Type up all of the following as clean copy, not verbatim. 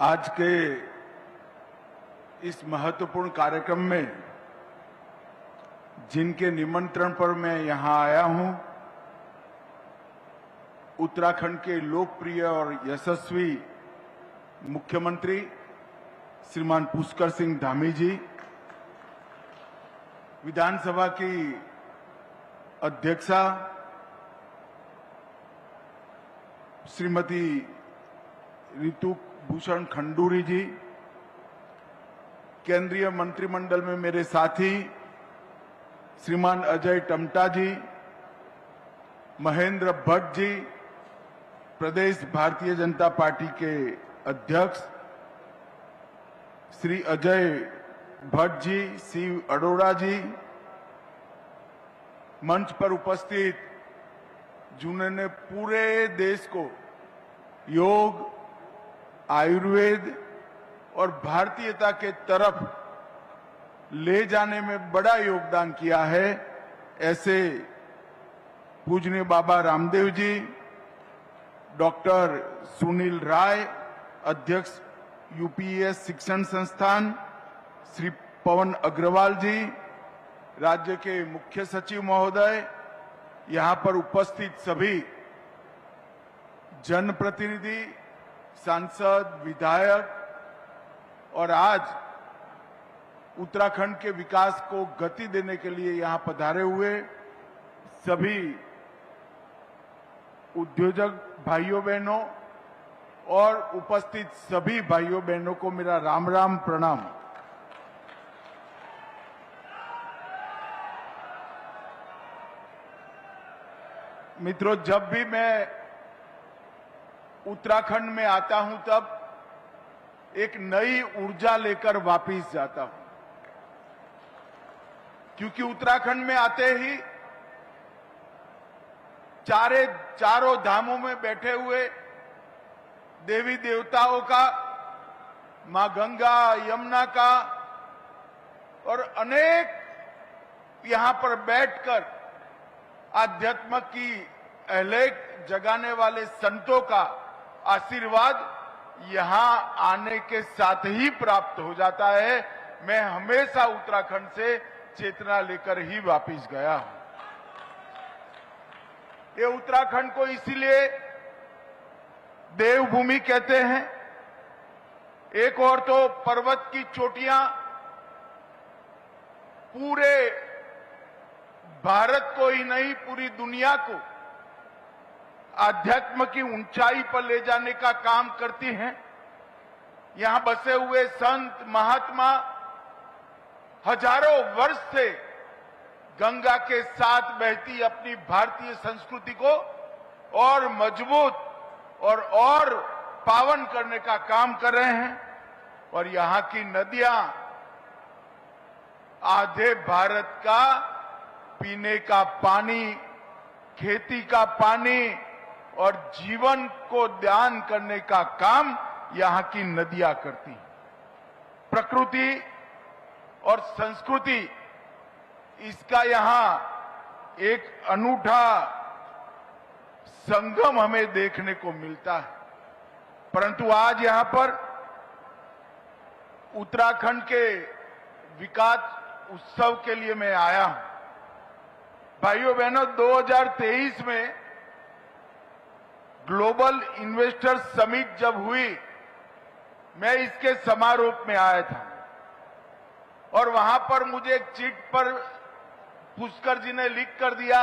आज के इस महत्वपूर्ण कार्यक्रम में जिनके निमंत्रण पर मैं यहां आया हूं, उत्तराखंड के लोकप्रिय और यशस्वी मुख्यमंत्री श्रीमान पुष्कर सिंह धामी जी, विधानसभा की अध्यक्षा श्रीमती ऋतु भूषण खंडूरी जी, केंद्रीय मंत्रिमंडल में मेरे साथी श्रीमान अजय टमटा जी, महेंद्र भट्ट जी, प्रदेश भारतीय जनता पार्टी के अध्यक्ष श्री अजय भट्ट जी, शिव अरोड़ा जी, मंच पर उपस्थित जिन्होंने पूरे देश को योग, आयुर्वेद और भारतीयता के तरफ ले जाने में बड़ा योगदान किया है, ऐसे पूजनीय बाबा रामदेव जी, डॉक्टर सुनील राय, अध्यक्ष यूपीएस शिक्षण संस्थान, श्री पवन अग्रवाल जी, राज्य के मुख्य सचिव महोदय, यहां पर उपस्थित सभी जनप्रतिनिधि, सांसद, विधायक और आज उत्तराखंड के विकास को गति देने के लिए यहां पधारे हुए सभी उद्योजक भाइयों बहनों और उपस्थित सभी भाइयों बहनों को मेरा राम राम प्रणाम। मित्रों, जब भी मैं उत्तराखंड में आता हूं तब एक नई ऊर्जा लेकर वापस जाता हूं, क्योंकि उत्तराखंड में आते ही चारों धामों में बैठे हुए देवी देवताओं का, मां गंगा, यमुना का और अनेक यहां पर बैठकर आध्यात्म की अहलेख जगाने वाले संतों का आशीर्वाद यहां आने के साथ ही प्राप्त हो जाता है। मैं हमेशा उत्तराखंड से चेतना लेकर ही वापस गया हूं। ये उत्तराखंड को इसीलिए देवभूमि कहते हैं। एक और तो पर्वत की चोटियां पूरे भारत को ही नहीं, पूरी दुनिया को आध्यात्म की ऊंचाई पर ले जाने का काम करती हैं। यहां बसे हुए संत महात्मा हजारों वर्ष से गंगा के साथ बहती अपनी भारतीय संस्कृति को और मजबूत और पावन करने का काम कर रहे हैं। और यहां की नदियां आधे भारत का पीने का पानी, खेती का पानी और जीवन को दान करने का काम यहां की नदियां करती हैं। प्रकृति और संस्कृति, इसका यहां एक अनूठा संगम हमें देखने को मिलता है। परंतु आज यहां पर उत्तराखंड के विकास उत्सव के लिए मैं आया हूं। भाइयों बहनों, 2023 में ग्लोबल इन्वेस्टर समिट जब हुई, मैं इसके समारोह में आया था और वहां पर मुझे एक चिट पर पुष्कर जी ने लिख कर दिया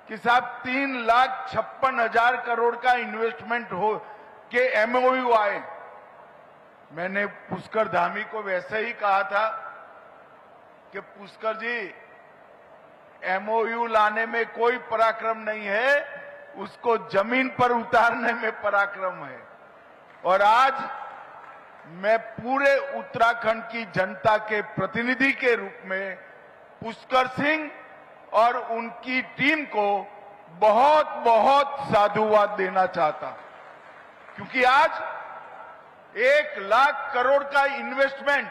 कि साहब 3,56,000 करोड़ का इन्वेस्टमेंट हो के एमओयू आए। मैंने पुष्कर धामी को वैसे ही कहा था कि पुष्कर जी, एमओयू लाने में कोई पराक्रम नहीं है, उसको जमीन पर उतारने में पराक्रम है। और आज मैं पूरे उत्तराखंड की जनता के प्रतिनिधि के रूप में पुष्कर सिंह और उनकी टीम को बहुत बहुत साधुवाद देना चाहता हूं, क्योंकि आज 1 लाख करोड़ का इन्वेस्टमेंट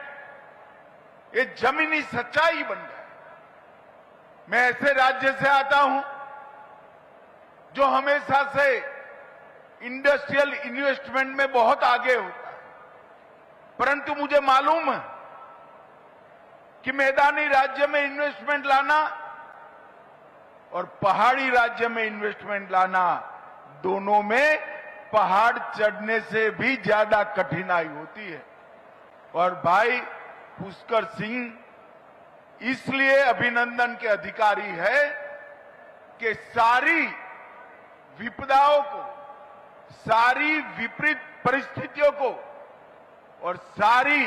ये जमीनी सच्चाई बन गया। मैं ऐसे राज्य से आता हूं जो हमेशा से इंडस्ट्रियल इन्वेस्टमेंट में बहुत आगे होता है। परंतु मुझे मालूम है कि मैदानी राज्य में इन्वेस्टमेंट लाना और पहाड़ी राज्य में इन्वेस्टमेंट लाना, दोनों में पहाड़ चढ़ने से भी ज्यादा कठिनाई होती है। और भाई पुष्कर सिंह इसलिए अभिनंदन के अधिकारी है कि सारी विपदाओं को, सारी विपरीत परिस्थितियों को और सारी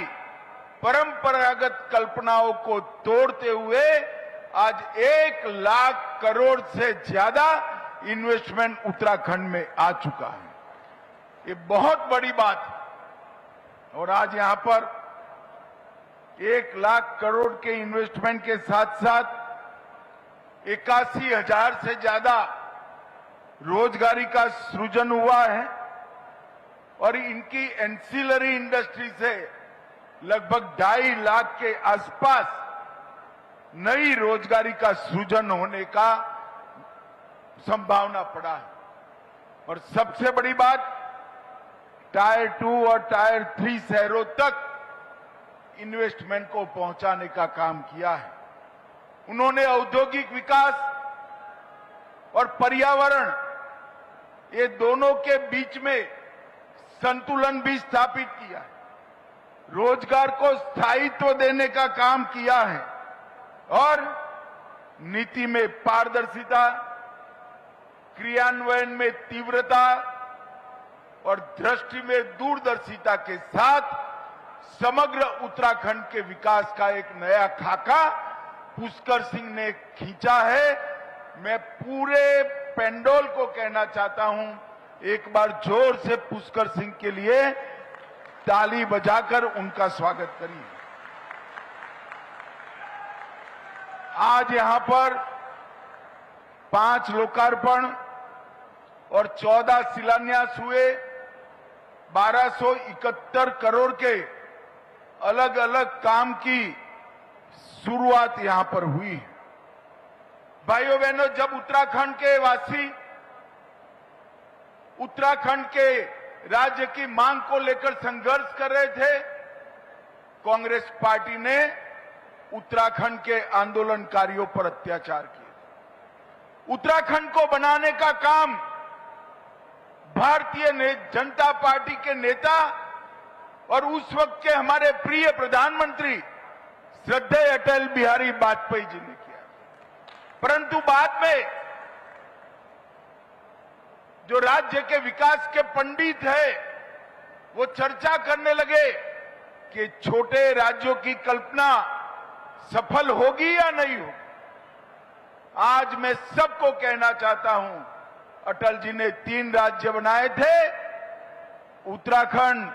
परंपरागत कल्पनाओं को तोड़ते हुए आज 1 लाख करोड़ से ज्यादा इन्वेस्टमेंट उत्तराखंड में आ चुका है। ये बहुत बड़ी बात है। और आज यहां पर 1 लाख करोड़ के इन्वेस्टमेंट के साथ साथ 81,000 से ज्यादा रोजगारी का सृजन हुआ है और इनकी एंसिलरी इंडस्ट्री से लगभग 2.5 लाख के आसपास नई रोजगारी का सृजन होने का संभावना पड़ा है। और सबसे बड़ी बात, टायर 2 और टायर 3 शहरों तक इन्वेस्टमेंट को पहुंचाने का काम किया है। उन्होंने औद्योगिक विकास और पर्यावरण, ये दोनों के बीच में संतुलन भी स्थापित किया है। रोजगार को स्थायित्व देने का काम किया है और नीति में पारदर्शिता, क्रियान्वयन में तीव्रता और दृष्टि में दूरदर्शिता के साथ समग्र उत्तराखंड के विकास का एक नया खाका पुष्कर सिंह ने खींचा है। मैं पूरे पेंडोल को कहना चाहता हूं, एक बार जोर से पुष्कर सिंह के लिए ताली बजाकर उनका स्वागत करिए। आज यहां पर 5 लोकार्पण और 14 शिलान्यास हुए। 1271 करोड़ के अलग अलग काम की शुरुआत यहां पर हुई। भाइयों बहनों, जब उत्तराखंड के वासी उत्तराखंड के राज्य की मांग को लेकर संघर्ष कर रहे थे, कांग्रेस पार्टी ने उत्तराखंड के आंदोलनकारियों पर अत्याचार किए। उत्तराखंड को बनाने का काम भारतीय जनता पार्टी के नेता और उस वक्त के हमारे प्रिय प्रधानमंत्री श्रद्धेय अटल बिहारी वाजपेयी जी ने किया। परंतु बाद में जो राज्य के विकास के पंडित है, वो चर्चा करने लगे कि छोटे राज्यों की कल्पना सफल होगी या नहीं होगी। आज मैं सबको कहना चाहता हूं, अटल जी ने 3 राज्य बनाए थे, उत्तराखंड,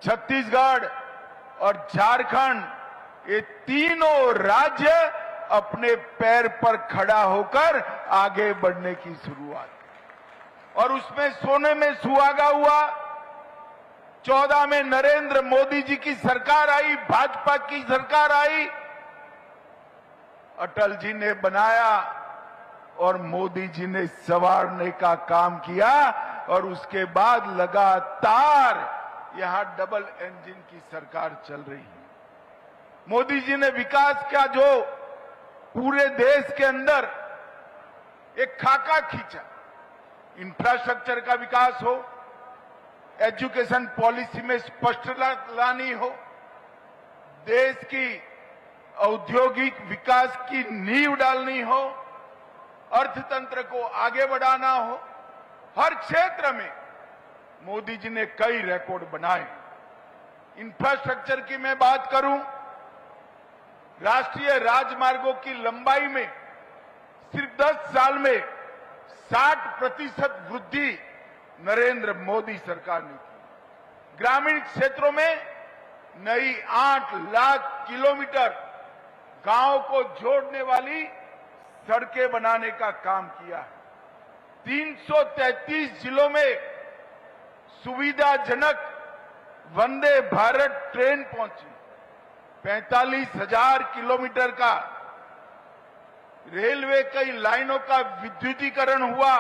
छत्तीसगढ़ और झारखंड। ये तीनों राज्य अपने पैर पर खड़ा होकर आगे बढ़ने की शुरुआत, और उसमें सोने में सुहागा हुआ। 14 में नरेंद्र मोदी जी की सरकार आई, भाजपा की सरकार आई, अटल जी ने बनाया और मोदी जी ने संवारने का काम किया। और उसके बाद लगातार यहां डबल इंजन की सरकार चल रही है। मोदी जी ने विकास का जो पूरे देश के अंदर एक खाका खींचा, इंफ्रास्ट्रक्चर का विकास हो, एजुकेशन पॉलिसी में स्पष्टता लानी हो, देश की औद्योगिक विकास की नींव डालनी हो, अर्थतंत्र को आगे बढ़ाना हो, हर क्षेत्र में मोदी जी ने कई रिकॉर्ड बनाए। इंफ्रास्ट्रक्चर की मैं बात करूं, राष्ट्रीय राजमार्गों की लंबाई में सिर्फ 10 साल में 60% वृद्धि नरेंद्र मोदी सरकार ने की। ग्रामीण क्षेत्रों में नई 8 लाख किलोमीटर गांव को जोड़ने वाली सड़कें बनाने का काम किया है। 333 जिलों में सुविधाजनक वंदे भारत ट्रेन पहुंची। 45,000 किलोमीटर का रेलवे कई लाइनों का विद्युतीकरण हुआ।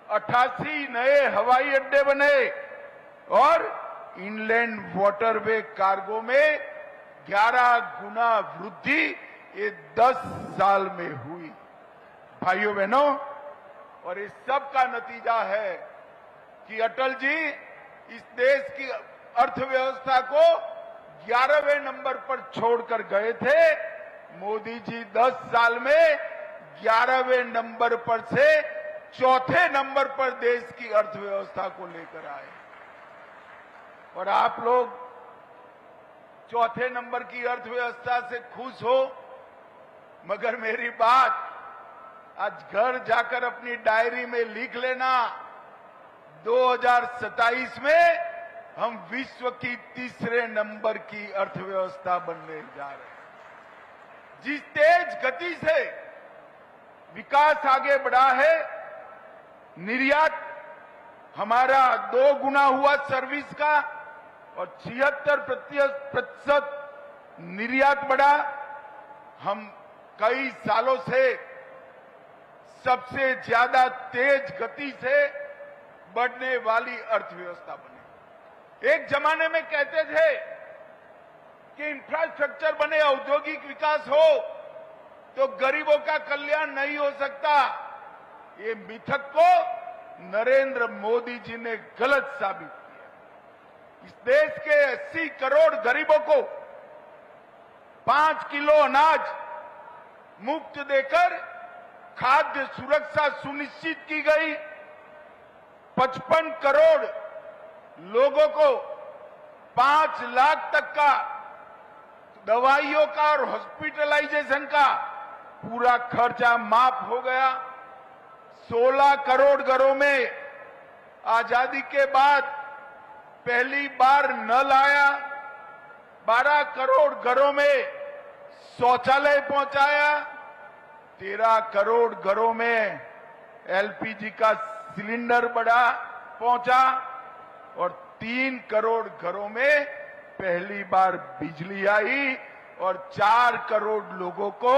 88 नए हवाई अड्डे बने और इनलैंड वाटरवे कार्गो में 11 गुना वृद्धि ये 10 साल में हुई। भाइयों बहनों, और इस सब का नतीजा है कि अटल जी इस देश की अर्थव्यवस्था को 11वें नंबर पर छोड़कर गए थे। मोदी जी 10 साल में 11वें नंबर पर से चौथे नंबर पर देश की अर्थव्यवस्था को लेकर आए। और आप लोग चौथे नंबर की अर्थव्यवस्था से खुश हो, मगर मेरी बात आज घर जाकर अपनी डायरी में लिख लेना, 2027 में हम विश्व की तीसरे नंबर की अर्थव्यवस्था बनने जा रहे हैं। जिस तेज गति से विकास आगे बढ़ा है, निर्यात हमारा 2 गुना हुआ सर्विस का और 76% निर्यात बढ़ा। हम कई सालों से सबसे ज्यादा तेज गति से बढ़ने वाली अर्थव्यवस्था बने। एक जमाने में कहते थे कि इंफ्रास्ट्रक्चर बने, औद्योगिक विकास हो तो गरीबों का कल्याण नहीं हो सकता। ये मिथक को नरेंद्र मोदी जी ने गलत साबित किया। इस देश के 80 करोड़ गरीबों को 5 किलो अनाज मुफ्त देकर खाद्य सुरक्षा सुनिश्चित की गई। 55 करोड़ लोगों को 5 लाख तक का दवाइयों का और हॉस्पिटलाइजेशन का पूरा खर्चा माफ हो गया। 16 करोड़ घरों में आजादी के बाद पहली बार नल आया। 12 करोड़ घरों में शौचालय पहुंचाया। 13 करोड़ घरों में एलपीजी का सिलेंडर पहुंचा और 3 करोड़ घरों में पहली बार बिजली आई और 4 करोड़ लोगों को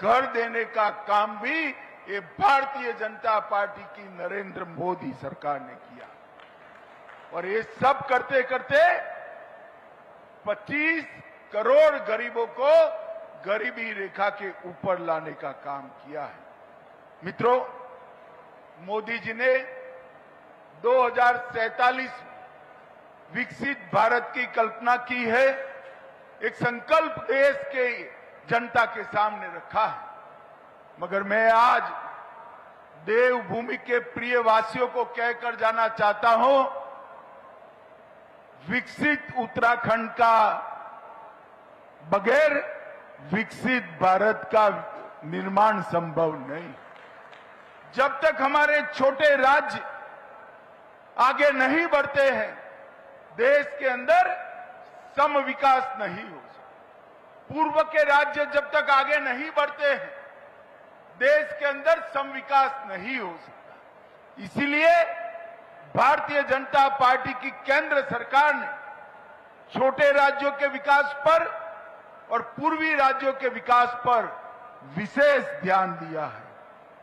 घर देने का काम भी ये भारतीय जनता पार्टी की नरेंद्र मोदी सरकार ने किया। और ये सब करते करते 25 करोड़ गरीबों को गरीबी रेखा के ऊपर लाने का काम किया है। मित्रों, मोदी जी ने 2047 विकसित भारत की कल्पना की है। एक संकल्प देश के जनता के सामने रखा है। मगर मैं आज देवभूमि के प्रिय वासियों को कहकर जाना चाहता हूं, विकसित उत्तराखंड का बगैर विकसित भारत का निर्माण संभव नहीं। जब तक हमारे छोटे राज्य आगे नहीं बढ़ते हैं, देश के अंदर सम विकास नहीं हो सकता। पूर्व के राज्य जब तक आगे नहीं बढ़ते हैं, देश के अंदर सम विकास नहीं हो सकता। इसीलिए भारतीय जनता पार्टी की केंद्र सरकार ने छोटे राज्यों के विकास पर और पूर्वी राज्यों के विकास पर विशेष ध्यान दिया है।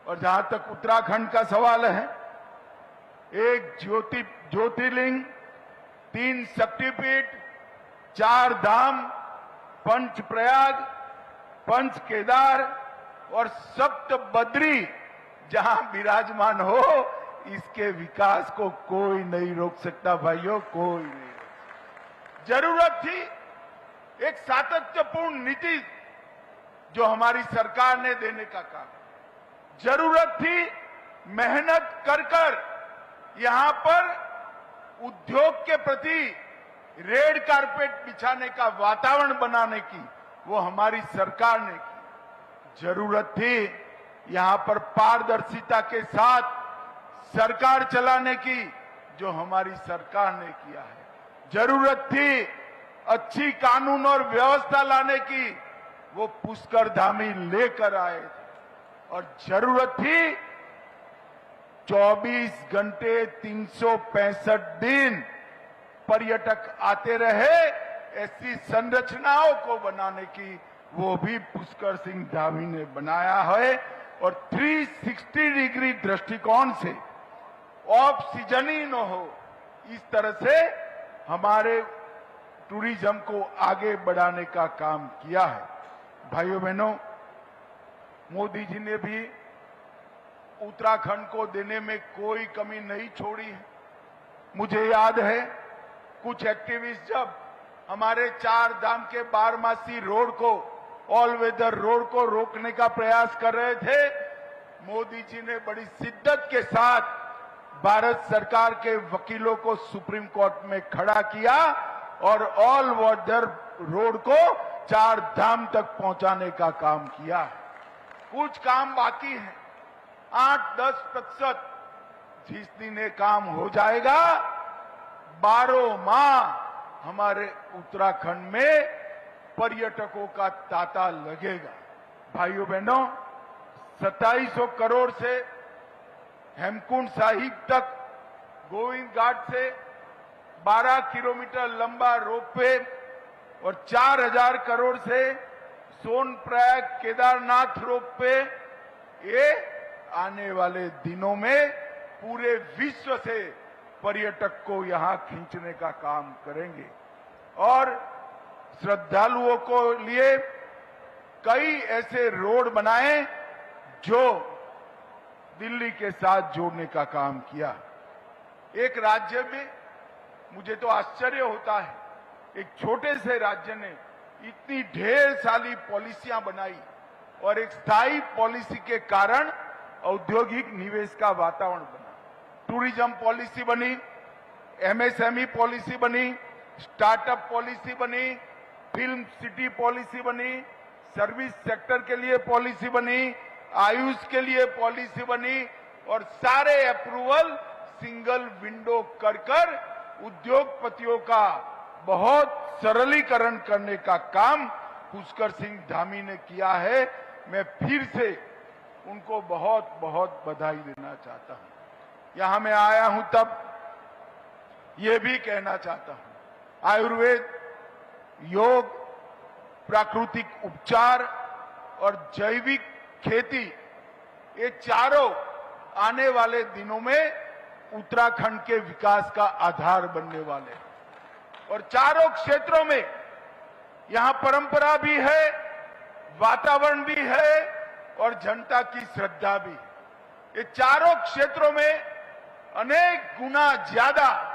और जहां तक उत्तराखंड का सवाल है, एक ज्योतिर्लिंग, 3 शक्तिपीठ, 4 धाम, पंच प्रयाग, पंच केदार और सप्त बद्री जहां विराजमान हो, इसके विकास को कोई नहीं रोक सकता। भाइयों, कोई नहीं। जरूरत थी एक सातत्यपूर्ण नीति जो हमारी सरकार ने देने का काम। जरूरत थी मेहनत कर कर यहां पर उद्योग के प्रति रेड कारपेट बिछाने का वातावरण बनाने की, वो हमारी सरकार ने की। जरूरत थी यहां पर पारदर्शिता के साथ सरकार चलाने की, जो हमारी सरकार ने किया है। जरूरत थी अच्छी कानून और व्यवस्था लाने की, वो पुष्कर धामी लेकर आए थे। और जरूरत थी 24 घंटे 365 दिन पर्यटक आते रहे, ऐसी संरचनाओं को बनाने की, वो भी पुष्कर सिंह धामी ने बनाया है। और 360 डिग्री दृष्टिकोण से ऑफ सीजन ही न हो, इस तरह से हमारे टूरिज्म को आगे बढ़ाने का काम किया है। भाइयों बहनों, मोदी जी ने भी उत्तराखंड को देने में कोई कमी नहीं छोड़ी है। मुझे याद है कुछ एक्टिविस्ट जब हमारे 4 धाम के बारमासी रोड को, ऑल वेदर रोड को रोकने का प्रयास कर रहे थे, मोदी जी ने बड़ी शिद्दत के साथ भारत सरकार के वकीलों को सुप्रीम कोर्ट में खड़ा किया और ऑल वेदर रोड को 4 धाम तक पहुंचाने का काम किया। कुछ काम बाकी है, 8-10% जिस दिन ये काम हो जाएगा, 12 माह हमारे उत्तराखंड में पर्यटकों का तांता लगेगा। भाइयों बहनों, 2700 करोड़ से हेमकुंड साहिब तक, गोविंद घाट से 12 किलोमीटर लंबा रोपवे और 4000 करोड़ से सोनप्रयाग केदारनाथ रोपवे, ये आने वाले दिनों में पूरे विश्व से पर्यटक को यहां खींचने का काम करेंगे। और श्रद्धालुओं को लिए कई ऐसे रोड बनाए जो दिल्ली के साथ जोड़ने का काम किया। एक राज्य में, मुझे तो आश्चर्य होता है, एक छोटे से राज्य ने इतनी ढेर सारी पॉलिसियां बनाई और एक स्थायी पॉलिसी के कारण औद्योगिक निवेश का वातावरण बना। टूरिज्म पॉलिसी बनी, एमएसएमई पॉलिसी बनी, स्टार्टअप पॉलिसी बनी, फिल्म सिटी पॉलिसी बनी, सर्विस सेक्टर के लिए पॉलिसी बनी, आयुष के लिए पॉलिसी बनी और सारे अप्रूवल सिंगल विंडो कर उद्योगपतियों का बहुत सरलीकरण करने का काम पुष्कर सिंह धामी ने किया है। मैं फिर से उनको बहुत बहुत बधाई देना चाहता हूं। यहां मैं आया हूं तब ये भी कहना चाहता हूं, आयुर्वेद, योग, प्राकृतिक उपचार और जैविक खेती, ये चारों आने वाले दिनों में उत्तराखंड के विकास का आधार बनने वाले हैं। और चारों क्षेत्रों में यहां परंपरा भी है, वातावरण भी है और जनता की श्रद्धा भी है। ये चारों क्षेत्रों में अनेक गुना ज्यादा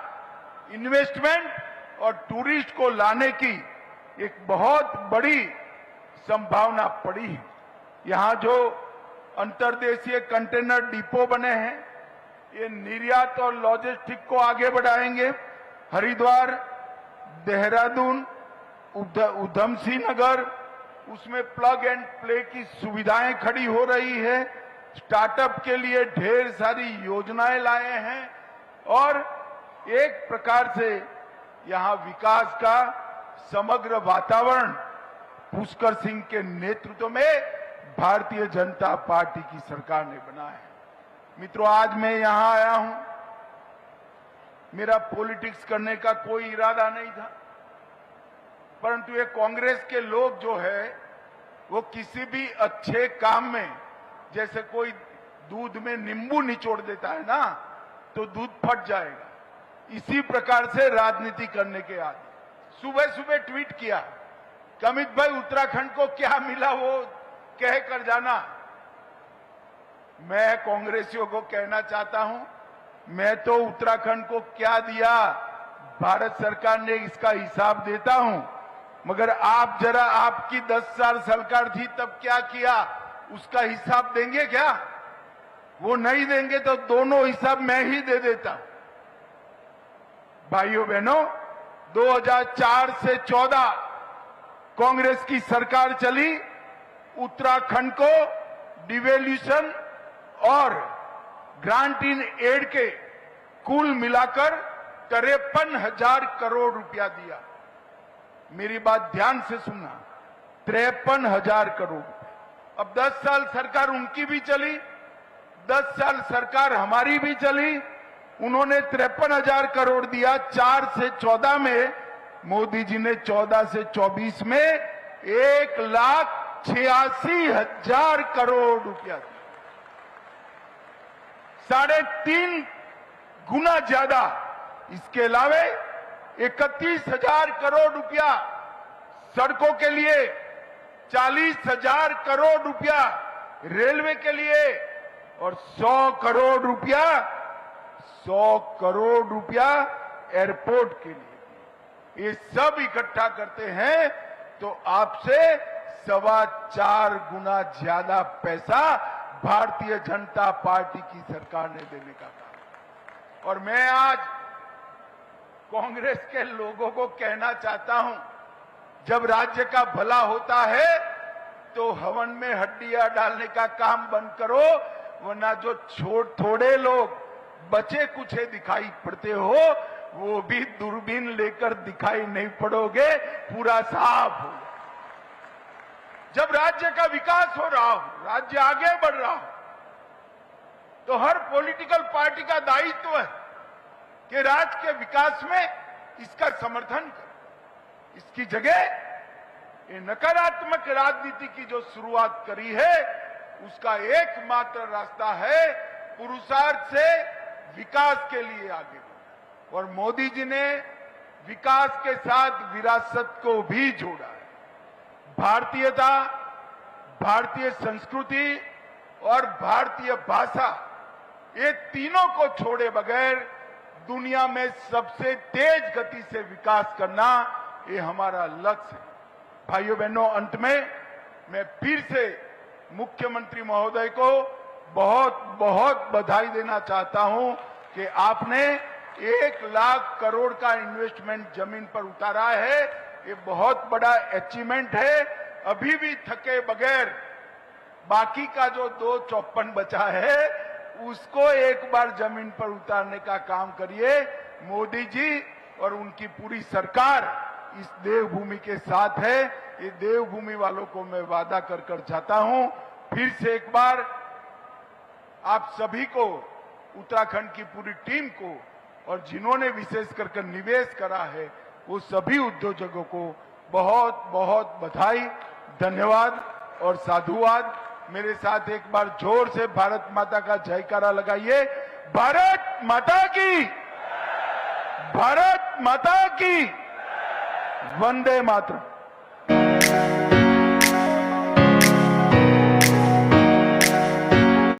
इन्वेस्टमेंट और टूरिस्ट को लाने की एक बहुत बड़ी संभावना पड़ी है। यहां जो अंतर्देशीय कंटेनर डिपो बने हैं, ये निर्यात और लॉजिस्टिक को आगे बढ़ाएंगे। हरिद्वार, देहरादून, उधम सिंह नगर, उसमें प्लग एंड प्ले की सुविधाएं खड़ी हो रही है। स्टार्टअप के लिए ढेर सारी योजनाएं लाए हैं और एक प्रकार से यहां विकास का समग्र वातावरण पुष्कर सिंह के नेतृत्व में भारतीय जनता पार्टी की सरकार ने बनाया है। मित्रों, आज मैं यहां आया हूं, मेरा पॉलिटिक्स करने का कोई इरादा नहीं था, परंतु ये कांग्रेस के लोग जो है वो किसी भी अच्छे काम में, जैसे कोई दूध में नींबू निचोड़ देता है ना, तो दूध फट जाएगा, इसी प्रकार से राजनीति करने के आदि। सुबह सुबह ट्वीट किया कि अमित भाई उत्तराखंड को क्या मिला वो कह कर जाना। मैं कांग्रेसियों को कहना चाहता हूं, मैं तो उत्तराखंड को क्या दिया भारत सरकार ने इसका हिसाब देता हूं, मगर आप जरा, आपकी 10 साल सरकार थी तब क्या किया उसका हिसाब देंगे क्या? वो नहीं देंगे तो दोनों हिसाब मैं ही दे देता। भाइयों बहनों, 2004 से 14 कांग्रेस की सरकार चली, उत्तराखंड को डिवेल्यूशन और ग्रांट इन एड के कुल मिलाकर 53,000 करोड़ रुपया दिया। मेरी बात ध्यान से सुनना, 53,000 करोड़। अब 10 साल सरकार उनकी भी चली, 10 साल सरकार हमारी भी चली, उन्होंने 53,000 करोड़ दिया। 4 से 14 में मोदी जी ने 14 से 24 में 1,86,000 करोड़ रुपया दिया, 3.5 गुना ज्यादा। इसके अलावे 31,000 करोड़ रुपया सड़कों के लिए, 40,000 करोड़ रुपया रेलवे के लिए और 100 करोड़ रुपया एयरपोर्ट के लिए। ये सब इकट्ठा करते हैं तो आपसे 4.25 गुना ज्यादा पैसा भारतीय जनता पार्टी की सरकार ने देने का कहा। और मैं आज कांग्रेस के लोगों को कहना चाहता हूं, जब राज्य का भला होता है तो हवन में हड्डियां डालने का काम बंद करो, वरना जो थोड़े लोग बचे कुछे दिखाई पड़ते हो वो भी दूरबीन लेकर दिखाई नहीं पड़ोगे, पूरा साफ हो। जब राज्य का विकास हो रहा हो, राज्य आगे बढ़ रहा हो, तो हर पॉलिटिकल पार्टी का दायित्व है कि राज्य के विकास में इसका समर्थन करे। इसकी जगह ये नकारात्मक राजनीति की जो शुरुआत करी है, उसका एकमात्र रास्ता है पुरुषार्थ से विकास के लिए आगे बढ़ना। और मोदी जी ने विकास के साथ विरासत को भी जोड़ा है। भारतीयता, भारतीय संस्कृति और भारतीय भाषा, ये तीनों को छोड़े बगैर दुनिया में सबसे तेज गति से विकास करना, ये हमारा लक्ष्य है। भाइयों बहनों, अंत में मैं फिर से मुख्यमंत्री महोदय को बहुत बहुत बधाई देना चाहता हूं कि आपने 1 लाख करोड़ का इन्वेस्टमेंट जमीन पर उतारा है। ये बहुत बड़ा अचीवमेंट है। अभी भी थके बगैर बाकी का जो 254 बचा है उसको एक बार जमीन पर उतारने का काम करिए। मोदी जी और उनकी पूरी सरकार इस देवभूमि के साथ है। ये देवभूमि वालों को मैं वादा कर जाता हूं। फिर से एक बार आप सभी को, उत्तराखंड की पूरी टीम को और जिन्होंने विशेष कर निवेश करा है वो सभी उद्योजकों को बहुत बहुत बधाई, धन्यवाद और साधुवाद। मेरे साथ एक बार जोर से भारत माता का जयकारा लगाइए। भारत माता की, भारत माता की, वंदे मातरम।